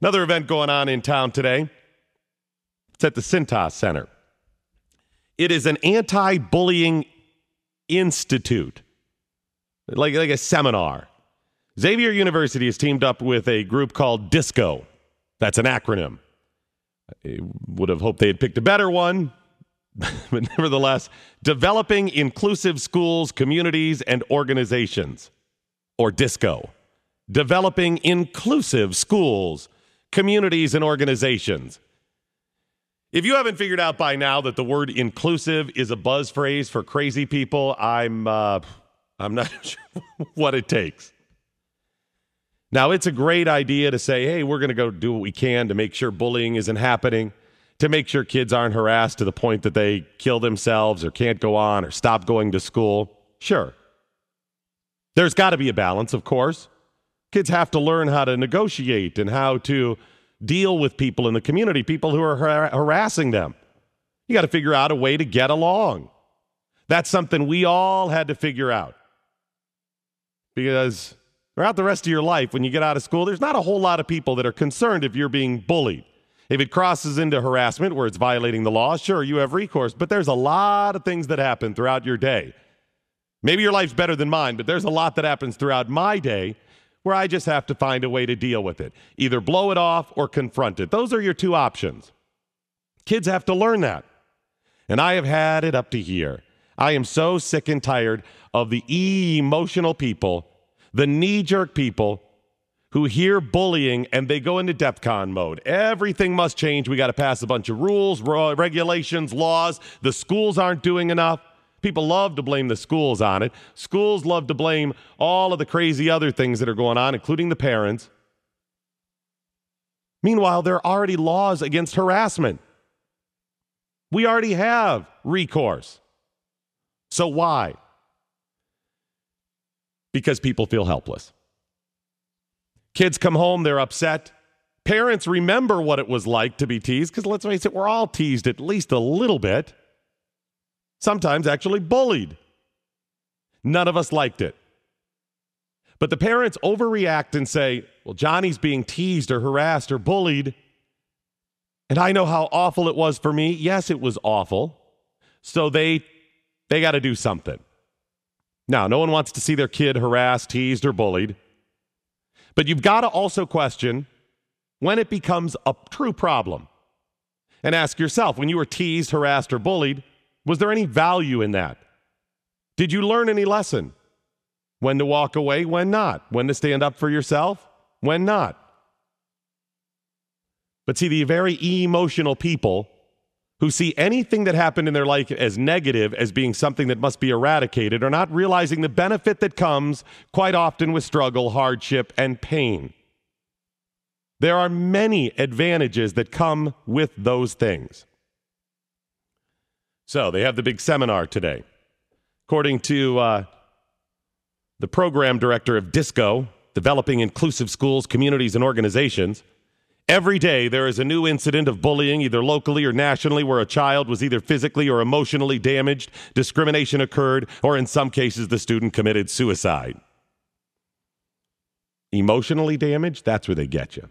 Another event going on in town today. It's at the Cintas Center. It is an anti-bullying institute, like a seminar. Xavier University has teamed up with a group called DISCO. That's an acronym. I would have hoped they had picked a better one, but nevertheless, Developing Inclusive Schools, Communities, and Organizations, or DISCO. Developing Inclusive Schools, Communities, and Organizations. If you haven't figured out by now that the word inclusive is a buzz phrase for crazy people, I'm not sure what it takes. Now, it's a great idea to say, hey, we're going to go do what we can to make sure bullying isn't happening, to make sure kids aren't harassed to the point that they kill themselves or can't go on or stop going to school. Sure. There's got to be a balance, of course. Kids have to learn how to negotiate and how to deal with people in the community, people who are harassing them. You got to figure out a way to get along. That's something we all had to figure out. Because throughout the rest of your life, when you get out of school, there's not a whole lot of people that are concerned if you're being bullied. If it crosses into harassment where it's violating the law, sure, you have recourse. But there's a lot of things that happen throughout your day. Maybe your life's better than mine, but there's a lot that happens throughout my day where I just have to find a way to deal with it. Either blow it off or confront it. Those are your two options. Kids have to learn that. And I have had it up to here. I am so sick and tired of the emotional people, the knee-jerk people who hear bullying and they go into DEFCON mode. Everything must change. We got to pass a bunch of rules, regulations, laws. The schools aren't doing enough. People love to blame the schools on it. Schools love to blame all of the crazy other things that are going on, including the parents. Meanwhile, there are already laws against harassment. We already have recourse. So why? Because people feel helpless. Kids come home, they're upset. Parents remember what it was like to be teased, because let's face it, we're all teased at least a little bit. Sometimes actually bullied. None of us liked it. But the parents overreact and say, well, Johnny's being teased or harassed or bullied, and I know how awful it was for me. Yes, it was awful. So they got to do something. Now, no one wants to see their kid harassed, teased, or bullied. But you've got to also question when it becomes a true problem. And ask yourself, when you were teased, harassed, or bullied, was there any value in that? Did you learn any lesson? When to walk away, when not? When to stand up for yourself, when not? But see, the very emotional people who see anything that happened in their life as negative, as being something that must be eradicated, are not realizing the benefit that comes quite often with struggle, hardship, and pain. There are many advantages that come with those things. So they have the big seminar today. According to the program director of DISCO, Developing Inclusive Schools, Communities, and Organizations, every day there is a new incident of bullying, either locally or nationally, where a child was either physically or emotionally damaged, discrimination occurred, or in some cases the student committed suicide. Emotionally damaged, that's where they get you.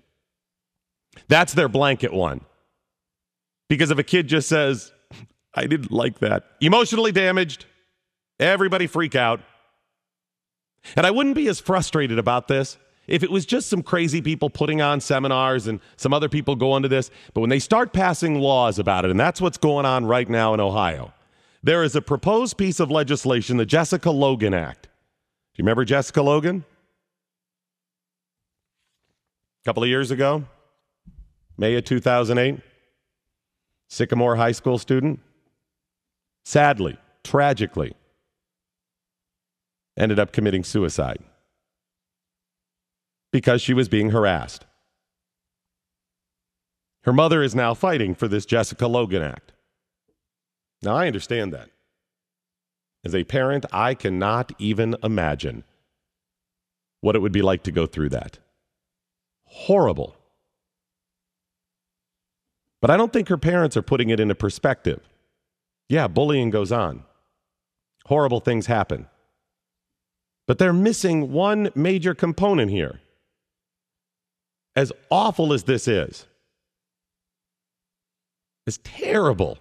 That's their blanket one. Because if a kid just says, I didn't like that. Emotionally damaged. Everybody freak out. And I wouldn't be as frustrated about this if it was just some crazy people putting on seminars and some other people going to this. But when they start passing laws about it, and that's what's going on right now in Ohio, there is a proposed piece of legislation, the Jessica Logan Act. Do you remember Jessica Logan? A couple of years ago, May of 2008, Sycamore High School student. Sadly, tragically, ended up committing suicide because she was being harassed. Her mother is now fighting for this Jessica Logan Act. Now, I understand that. As a parent, I cannot even imagine what it would be like to go through that. Horrible. But I don't think her parents are putting it into perspective. Yeah, bullying goes on. Horrible things happen. But they're missing one major component here. as awful as this is, as terrible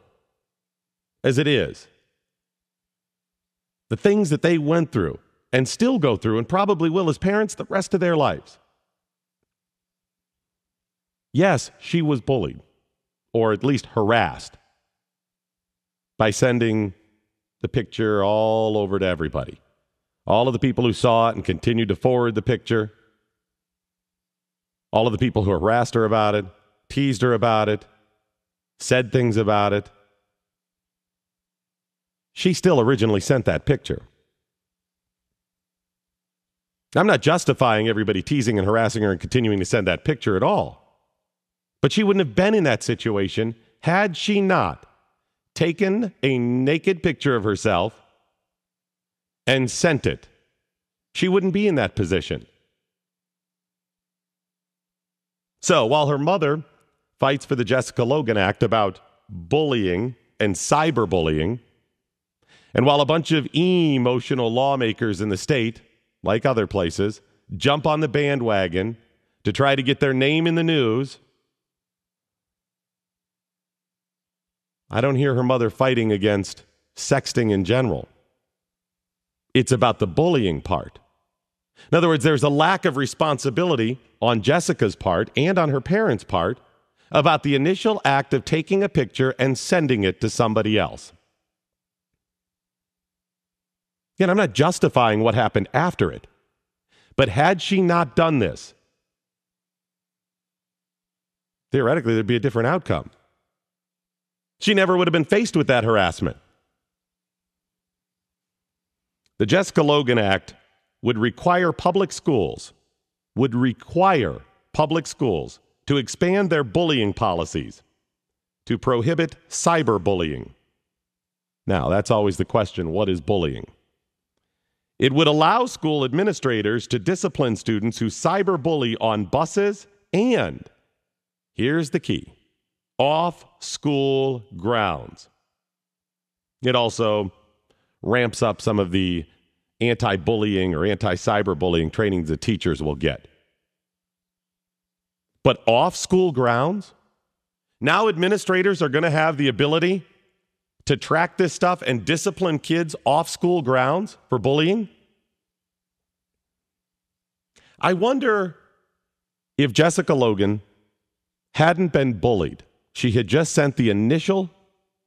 as it is, the things that they went through and still go through and probably will as parents the rest of their lives. Yes, she was bullied, or at least harassed, by sending the picture all over to everybody. All of the people who saw it and continued to forward the picture. All of the people who harassed her about it, teased her about it, said things about it. She still originally sent that picture. I'm not justifying everybody teasing and harassing her and continuing to send that picture at all. But she wouldn't have been in that situation had she not taken a naked picture of herself and sent it. She wouldn't be in that position. So while her mother fights for the Jessica Logan Act about bullying and cyberbullying, and while a bunch of emotional lawmakers in the state, like other places, jump on the bandwagon to try to get their name in the news, I don't hear her mother fighting against sexting in general. It's about the bullying part. In other words, there's a lack of responsibility on Jessica's part and on her parents' part about the initial act of taking a picture and sending it to somebody else. Again, I'm not justifying what happened after it, but had she not done this, theoretically, there'd be a different outcome. She never would have been faced with that harassment. The Jessica Logan Act would require public schools to expand their bullying policies to prohibit cyberbullying. Now, that's always the question, what is bullying? It would allow school administrators to discipline students who cyberbully on buses and, here's the key, off school grounds. It also ramps up some of the anti-bullying or anti-cyberbullying trainings that teachers will get. But off school grounds? Now administrators are going to have the ability to track this stuff and discipline kids off school grounds for bullying? I wonder if Jessica Logan hadn't been bullied. She had just sent the initial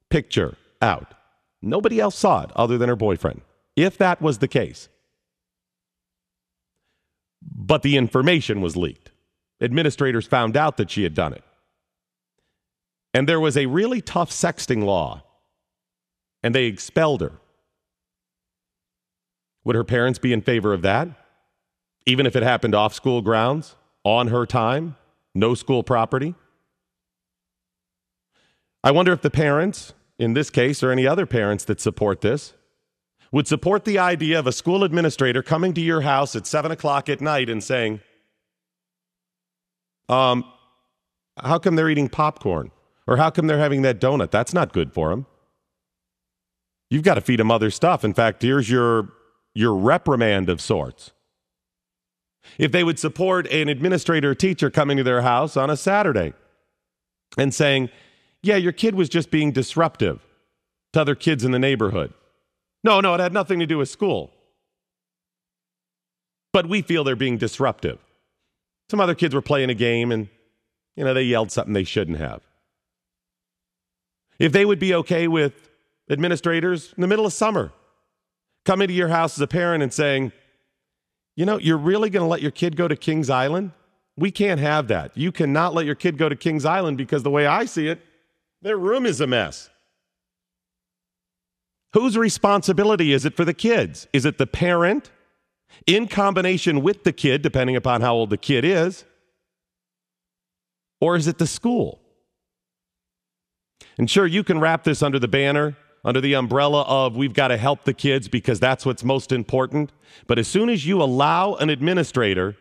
picture out. Nobody else saw it other than her boyfriend, if that was the case. But the information was leaked. Administrators found out that she had done it. And there was a really tough sexting law, and they expelled her. Would her parents be in favor of that? Even if it happened off school grounds, on her time, no school property? I wonder if the parents, in this case, or any other parents that support this, would support the idea of a school administrator coming to your house at 7 o'clock at night and saying, how come they're eating popcorn? Or how come they're having that donut? That's not good for them. You've got to feed them other stuff. In fact, here's your reprimand of sorts. If they would support an administrator or teacher coming to their house on a Saturday and saying, yeah, your kid was just being disruptive to other kids in the neighborhood. No, it had nothing to do with school. But we feel they're being disruptive. Some other kids were playing a game and, they yelled something they shouldn't have. If they would be okay with administrators in the middle of summer coming to your house as a parent and saying, you're really going to let your kid go to Kings Island? We can't have that. You cannot let your kid go to Kings Island because the way I see it, their room is a mess. Whose responsibility is it for the kids? Is it the parent in combination with the kid, depending upon how old the kid is? Or is it the school? And sure, you can wrap this under the banner, under the umbrella of we've got to help the kids because that's what's most important. But as soon as you allow an administrator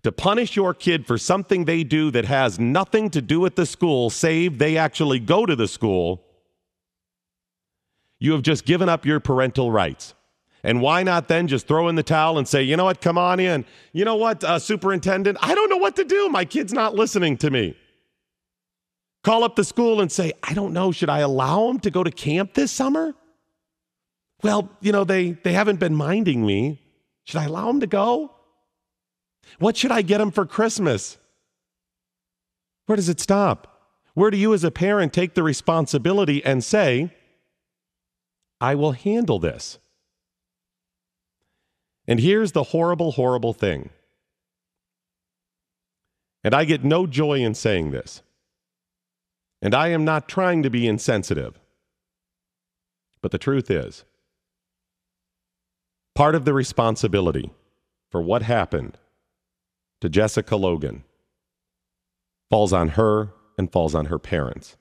to punish your kid for something they do that has nothing to do with the school, save they actually go to the school, you have just given up your parental rights. And why not then just throw in the towel and say, you know what, come on in. You know what, superintendent, I don't know what to do. My kid's not listening to me. Call up the school and say, I don't know, should I allow him to go to camp this summer? Well, you know, they haven't been minding me. Should I allow him to go? What should I get him for Christmas? Where does it stop? Where do you as a parent take the responsibility and say, I will handle this? And here's the horrible, horrible thing. And I get no joy in saying this. And I am not trying to be insensitive. But the truth is, part of the responsibility for what happened to Jessica Logan falls on her and falls on her parents.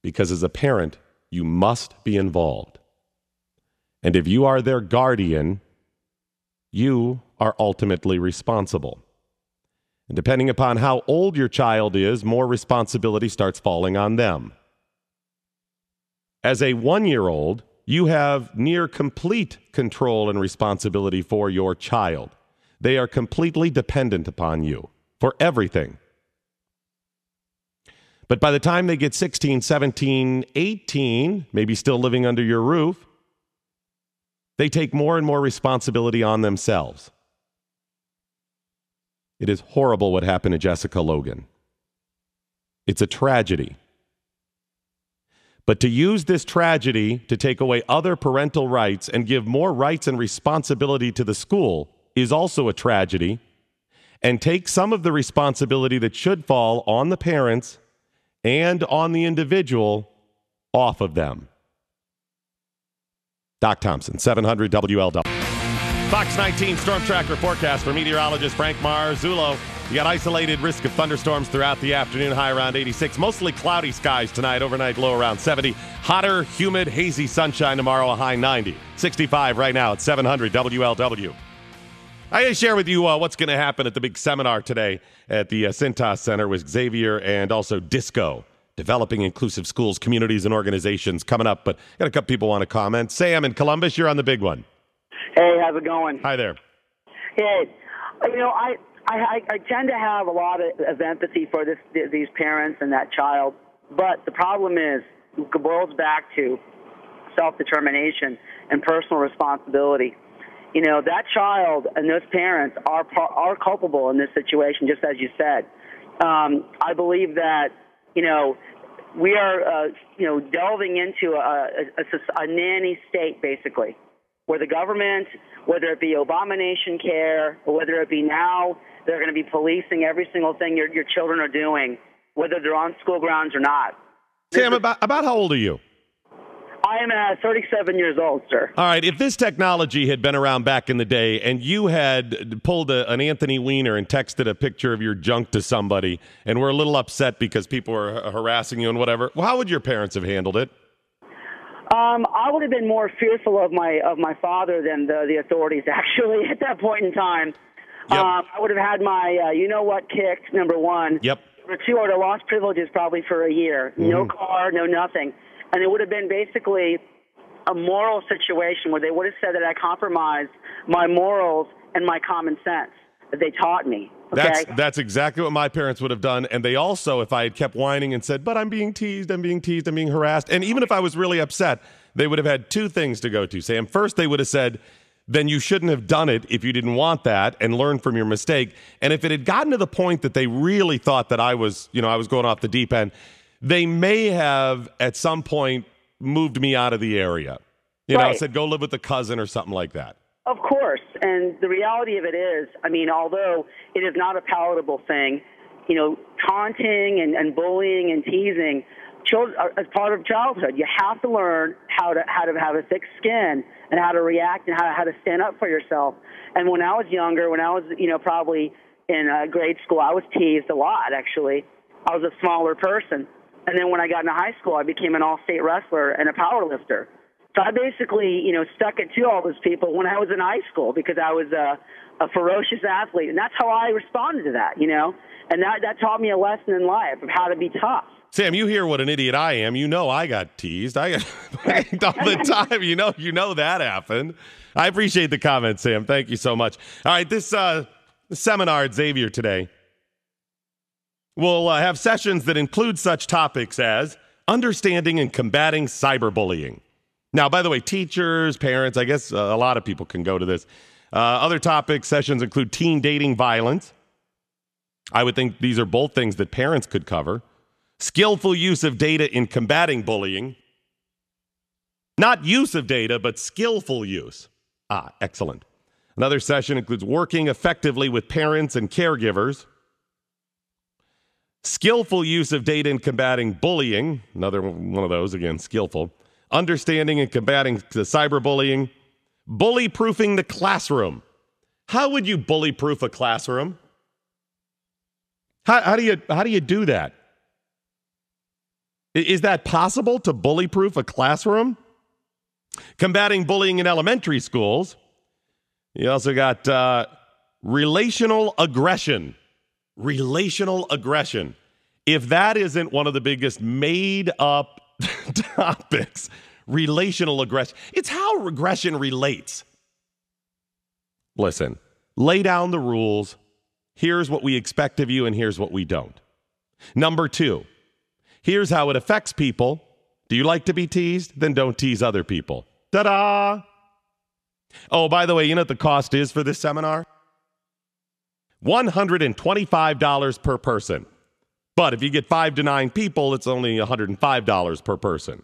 Because as a parent, you must be involved. And if you are their guardian, you are ultimately responsible. And depending upon how old your child is, more responsibility starts falling on them. As a 1-year-old, you have near complete control and responsibility for your child. They are completely dependent upon you for everything. But by the time they get 16, 17, 18, maybe still living under your roof, they take more and more responsibility on themselves. It is horrible what happened to Jessica Logan. It's a tragedy. But to use this tragedy to take away other parental rights and give more rights and responsibility to the school is also a tragedy, and take some of the responsibility that should fall on the parents and on the individual off of them. Doc Thompson, 700 WLW. Fox 19 Storm Tracker forecast for meteorologist Frank Marzullo. You got isolated risk of thunderstorms throughout the afternoon, high around 86. Mostly cloudy skies tonight, overnight low around 70. Hotter, humid, hazy sunshine tomorrow, a high 90. 65 right now at 700 WLW. I gotta share with you what's going to happen at the big seminar today at the Cintas Center with Xavier and also Disco. Developing inclusive schools, communities, and organizations coming up. But got a couple people want to comment. Sam in Columbus, you're on the big one. Hey, how's it going? Hi there. Hey, you know, I tend to have a lot of empathy for these parents and that child, but the problem is it boils back to self-determination and personal responsibility. You know, that child and those parents are culpable in this situation, just as you said. I believe that, you know, we are, delving into a nanny state, basically, where the government, whether it be abomination care or whether it be now, they're going to be policing every single thing your children are doing, whether they're on school grounds or not. Sam, about how old are you? I am 37 years old, sir. All right, if this technology had been around back in the day and you had pulled an Anthony Weiner and texted a picture of your junk to somebody and were a little upset because people were harassing you and whatever, well, how would your parents have handled it? I would have been more fearful of my father than the authorities, actually, at that point in time. Yep. I would have had my you-know-what kicked, number one. Yep. Number two, I would have lost privileges probably for a year. Mm-hmm. No car, no nothing. And it would have been basically a moral situation where they would have said that I compromised my morals and my common sense that they taught me. Okay? That's exactly what my parents would have done. And they also, if I had kept whining and said, but I'm being teased, I'm being harassed. And even if I was really upset, they would have had two things to go to, Sam. First, they would have said, then you shouldn't have done it if you didn't want that and learn from your mistake. And if it had gotten to the point that they really thought that I was going off the deep end, they may have at some point moved me out of the area. Said, go live with a cousin or something like that. Of course. And the reality of it is, I mean, although it is not a palatable thing, taunting and bullying and teasing children as part of childhood. You have to learn how to have a thick skin and how to react and how to stand up for yourself. And when I was younger, when I was, probably in grade school, I was teased a lot, actually. I was a smaller person. And then when I got into high school, I became an all-state wrestler and a power lifter. So I basically, stuck it to all those people when I was in high school because I was a ferocious athlete. And that's how I responded to that, And that taught me a lesson in life of how to be tough. Sam, you hear what an idiot I am. You know I got teased. I got pranked all the time. You know that happened. I appreciate the comment, Sam. Thank you so much. All right, this seminar at Xavier today will have sessions that include such topics as understanding and combating cyberbullying. Now, by the way, teachers, parents, I guess a lot of people can go to this. Other topic sessions include teen dating violence. I would think these are both things that parents could cover. Skillful use of data in combating bullying. Not use of data, but skillful use. Excellent. Another session includes working effectively with parents and caregivers. Skillful use of data in combating bullying. Another one of those, again, skillful. Understanding and combating the cyberbullying. Bully-proofing the classroom. How would you bully-proof a classroom? How do you do that? Is that possible to bully-proof a classroom? Combating bullying in elementary schools. You also got relational aggression. Relational aggression. If that isn't one of the biggest made-up topics, relational aggression. It's how aggression relates. Listen, lay down the rules. Here's what we expect of you, and here's what we don't. Number 2, here's how it affects people. Do you like to be teased? Then don't tease other people. Ta-da! Oh, by the way, you know what the cost is for this seminar? $125 per person. But if you get 5 to 9 people, it's only $105 per person.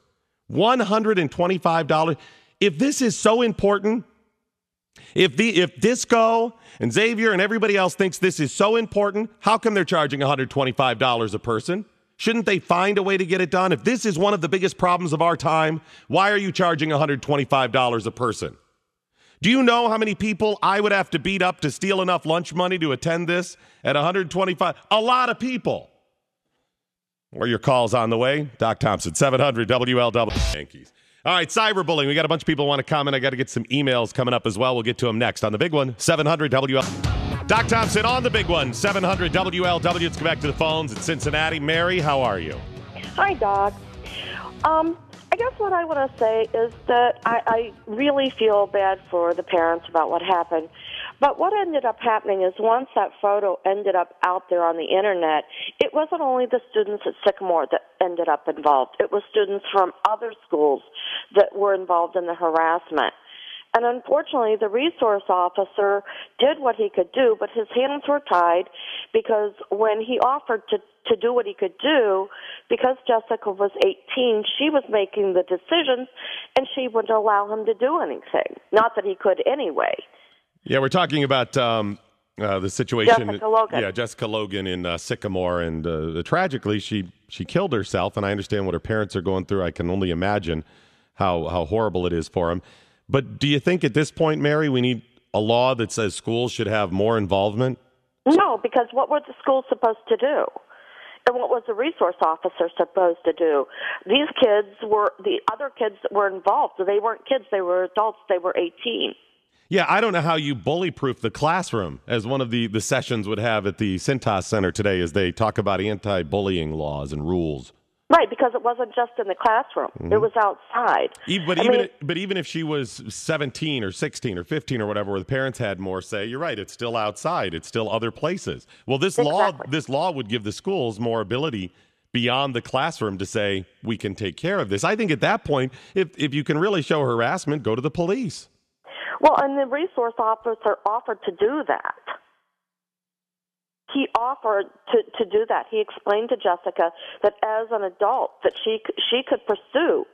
$125. If this is so important, if Disco and Xavier and everybody else thinks this is so important, how come they're charging $125 a person? Shouldn't they find a way to get it done? If this is one of the biggest problems of our time, why are you charging $125 a person? Do you know how many people I would have to beat up to steal enough lunch money to attend this at $125? A lot of people. Or your call's on the way. Doc Thompson, 700 WLW Yankees. All right, cyberbullying. We got a bunch of people who want to comment. I got to get some emails coming up as well. We'll get to them next on the big one, 700 WL. Doc Thompson on the big one, 700 WLW. Let's go back to the phones in Cincinnati. Mary, how are you? Hi, Doc. I guess what I want to say is that I really feel bad for the parents about what happened. But what ended up happening is once that photo ended up out there on the Internet, it wasn't only the students at Sycamore that ended up involved. It was students from other schools that were involved in the harassment. And unfortunately, the resource officer did what he could do, but his hands were tied because when he offered to do what he could do, because Jessica was 18, she was making the decisions, and she wouldn't allow him to do anything. Not that he could anyway. Yeah, we're talking about the situation. Jessica Logan. Yeah, Jessica Logan in Sycamore, and tragically, she killed herself. And I understand what her parents are going through. I can only imagine how horrible it is for them. But do you think at this point, Mary, we need a law that says schools should have more involvement? No, because what were the schools supposed to do? And what was the resource officer supposed to do? These kids were, the other kids that were involved, they weren't kids, they were adults, they were 18. Yeah, I don't know how you bully-proof the classroom, as one of the sessions would have at the Cintas Center today, as they talk about anti-bullying laws and rules. Right, because it wasn't just in the classroom. Mm-hmm. It was outside. But even if she was 17 or 16 or 15 or whatever, where the parents had more say, you're right, it's still outside. It's still other places. Well, this law would give the schools more ability beyond the classroom to say, we can take care of this. I think at that point, if you can really show harassment, go to the police. Well, and the resource officer offered to do that. He offered to do that. He explained to Jessica that as an adult that she could pursue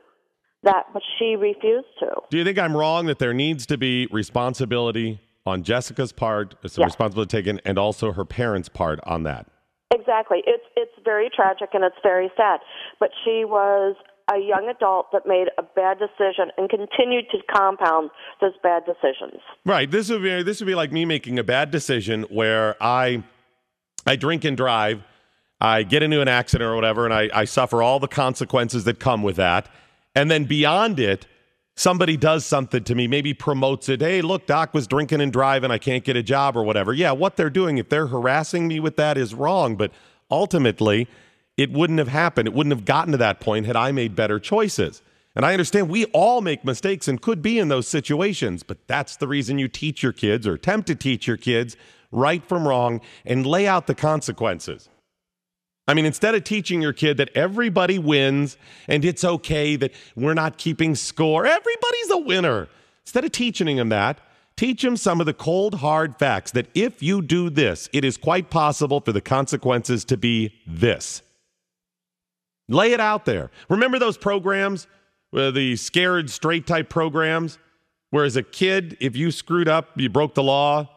that, but she refused to. Do you think I'm wrong that there needs to be responsibility on Jessica's part, some responsibility taken, and also her parents' part on that? Exactly. It's very tragic and it's very sad. But she was a young adult that made a bad decision and continued to compound those bad decisions. Right. This would be like me making a bad decision where I drink and drive, I get into an accident or whatever, and I suffer all the consequences that come with that. And then beyond it, somebody does something to me, maybe promotes it. Hey, look, Doc was drinking and driving, I can't get a job or whatever. Yeah, what they're doing, if they're harassing me with that, is wrong. But ultimately, it wouldn't have happened. It wouldn't have gotten to that point had I made better choices. And I understand we all make mistakes and could be in those situations, but that's the reason you teach your kids or attempt to teach your kids right from wrong and lay out the consequences. I mean, instead of teaching your kid that everybody wins and it's okay that we're not keeping score, everybody's a winner. Instead of teaching them that, teach them some of the cold, hard facts that if you do this, it is quite possible for the consequences to be this. Lay it out there. Remember those programs, the Scared Straight type programs, where as a kid, if you screwed up, you broke the law,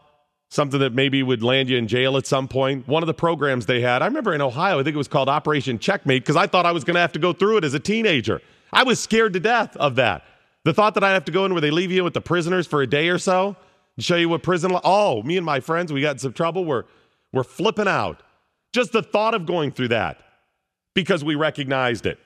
something that maybe would land you in jail at some point. One of the programs they had, I remember in Ohio, I think it was called Operation Checkmate, because I thought I was going to have to go through it as a teenager. I was scared to death of that. The thought that I'd have to go in where they leave you with the prisoners for a day or so and show you what prison. Oh, me and my friends, we got in some trouble. We're flipping out. Just the thought of going through that because we recognized it.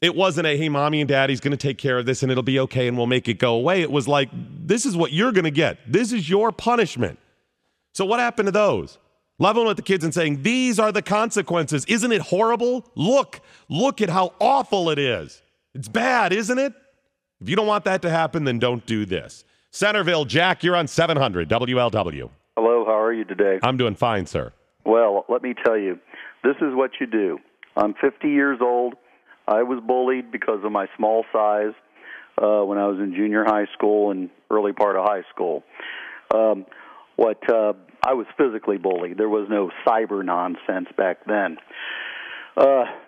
It wasn't a, hey, mommy and daddy's going to take care of this and it'll be okay and we'll make it go away. It was like, this is what you're going to get. This is your punishment. So what happened to those? Leveling with the kids and saying, these are the consequences. Isn't it horrible? Look at how awful it is. It's bad, isn't it? If you don't want that to happen, then don't do this. Centerville, Jack, you're on 700 WLW. Hello, how are you today? I'm doing fine, sir. Well, let me tell you, this is what you do. I'm 50 years old. I was bullied because of my small size when I was in junior high school and early part of high school. I was physically bullied. There was no cyber nonsense back then.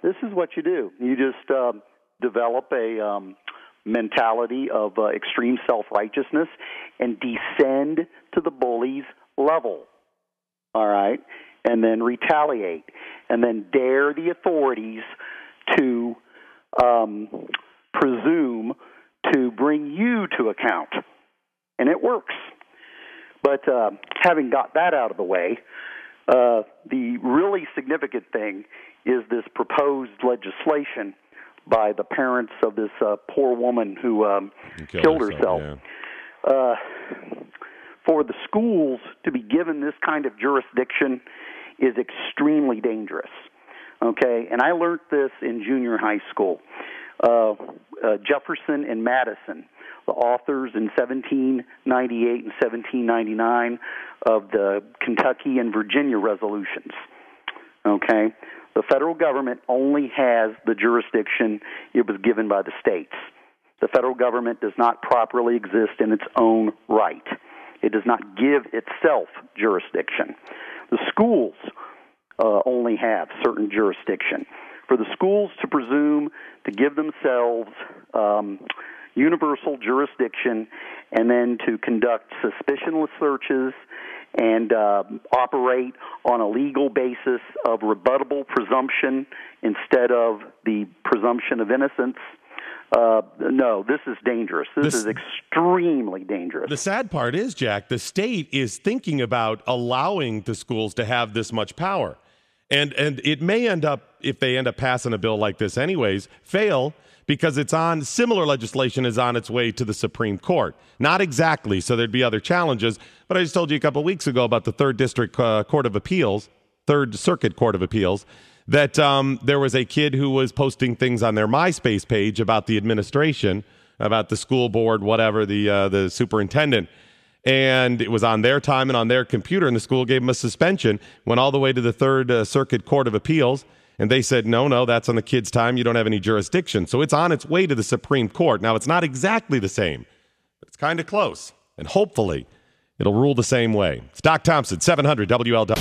This is what you do. You just develop a mentality of extreme self-righteousness and descend to the bully's level, all right, and then retaliate, and then dare the authorities to presume to bring you to account, and it works. But having got that out of the way, the really significant thing is this proposed legislation by the parents of this poor woman who killed herself. Yeah. For the schools to be given this kind of jurisdiction is extremely dangerous. Okay, and I learned this in junior high school. Jefferson and Madison, the authors in 1798 and 1799 of the Kentucky and Virginia resolutions. Okay, the federal government only has the jurisdiction it was given by the states. The federal government does not properly exist in its own right. It does not give itself jurisdiction. The schools only have certain jurisdiction. For the schools to presume to give themselves universal jurisdiction and then to conduct suspicionless searches and operate on a legal basis of rebuttable presumption instead of the presumption of innocence, no, this is dangerous. This is extremely dangerous. The sad part is, Jack, the state is thinking about allowing the schools to have this much power. And it may end up, if they end up passing a bill like this anyways, fail because it's on, similar legislation is on its way to the Supreme Court. Not exactly, so there'd be other challenges, but I just told you a couple of weeks ago about the Third District Court of Appeals, Third Circuit Court of Appeals, that there was a kid who was posting things on their MySpace page about the administration, about the school board, whatever, the superintendent. And it was on their time and on their computer, and the school gave him a suspension, went all the way to the Third Circuit Court of Appeals, and they said, no, that's on the kid's time. You don't have any jurisdiction. So it's on its way to the Supreme Court. Now, it's not exactly the same, but it's kind of close, and hopefully it'll rule the same way. It's Doc Thompson, 700 WLW.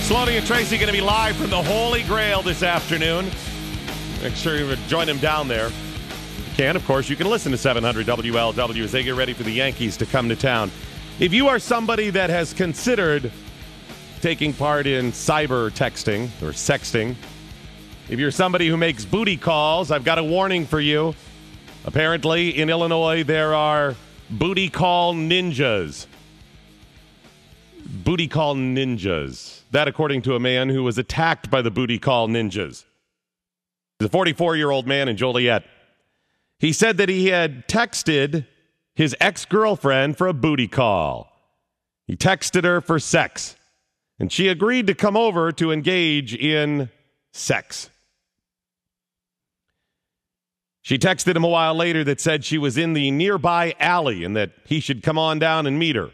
Sloaney and Tracy going to be live from the Holy Grail this afternoon. Make sure you join them down there. If you can, of course, you can listen to 700 WLW as they get ready for the Yankees to come to town. If you are somebody that has considered taking part in cyber texting or sexting, if you're somebody who makes booty calls, I've got a warning for you. Apparently, in Illinois, there are booty call ninjas. Booty call ninjas. That according to a man who was attacked by the booty call ninjas. He's a 44-year-old man in Joliet. He said that he had texted his ex-girlfriend for a booty call. He texted her for sex, and she agreed to come over to engage in sex. She texted him a while later that said she was in the nearby alley and that he should come on down and meet her.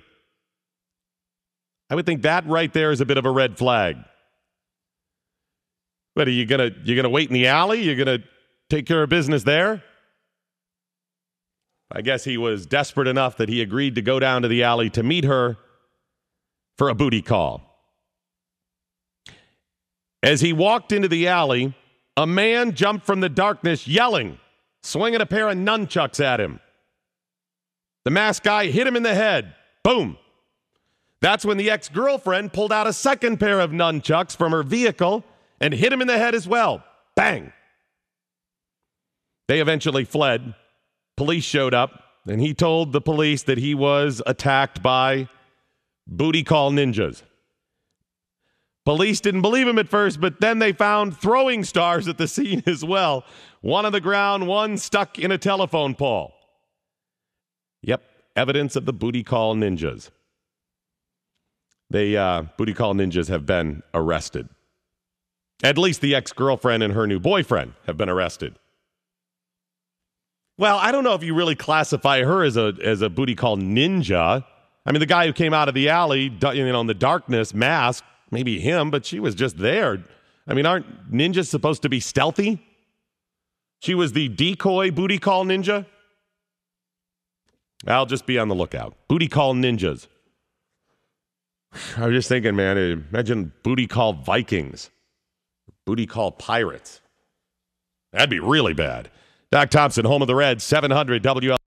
I would think that right there is a bit of a red flag. What, are you gonna wait in the alley? You're gonna take care of business there? I guess he was desperate enough that he agreed to go down to the alley to meet her for a booty call. As he walked into the alley, a man jumped from the darkness yelling, swinging a pair of nunchucks at him. The masked guy hit him in the head. Boom. That's when the ex-girlfriend pulled out a second pair of nunchucks from her vehicle and hit him in the head as well. Bang. They eventually fled. Police showed up, and he told the police that he was attacked by booty call ninjas. Police didn't believe him at first, but then they found throwing stars at the scene as well. One on the ground, one stuck in a telephone pole. Yep, evidence of the booty call ninjas. Booty call ninjas have been arrested. At least the ex-girlfriend and her new boyfriend have been arrested. Well, I don't know if you really classify her as a booty call ninja. I mean, the guy who came out of the alley, in the darkness, masked, maybe him, but she was just there. I mean, aren't ninjas supposed to be stealthy? She was the decoy booty call ninja? I'll just be on the lookout. Booty call ninjas. I was just thinking, man, imagine booty call Vikings. Booty call pirates. That'd be really bad. Doc Thompson, home of the Reds, 700 WL.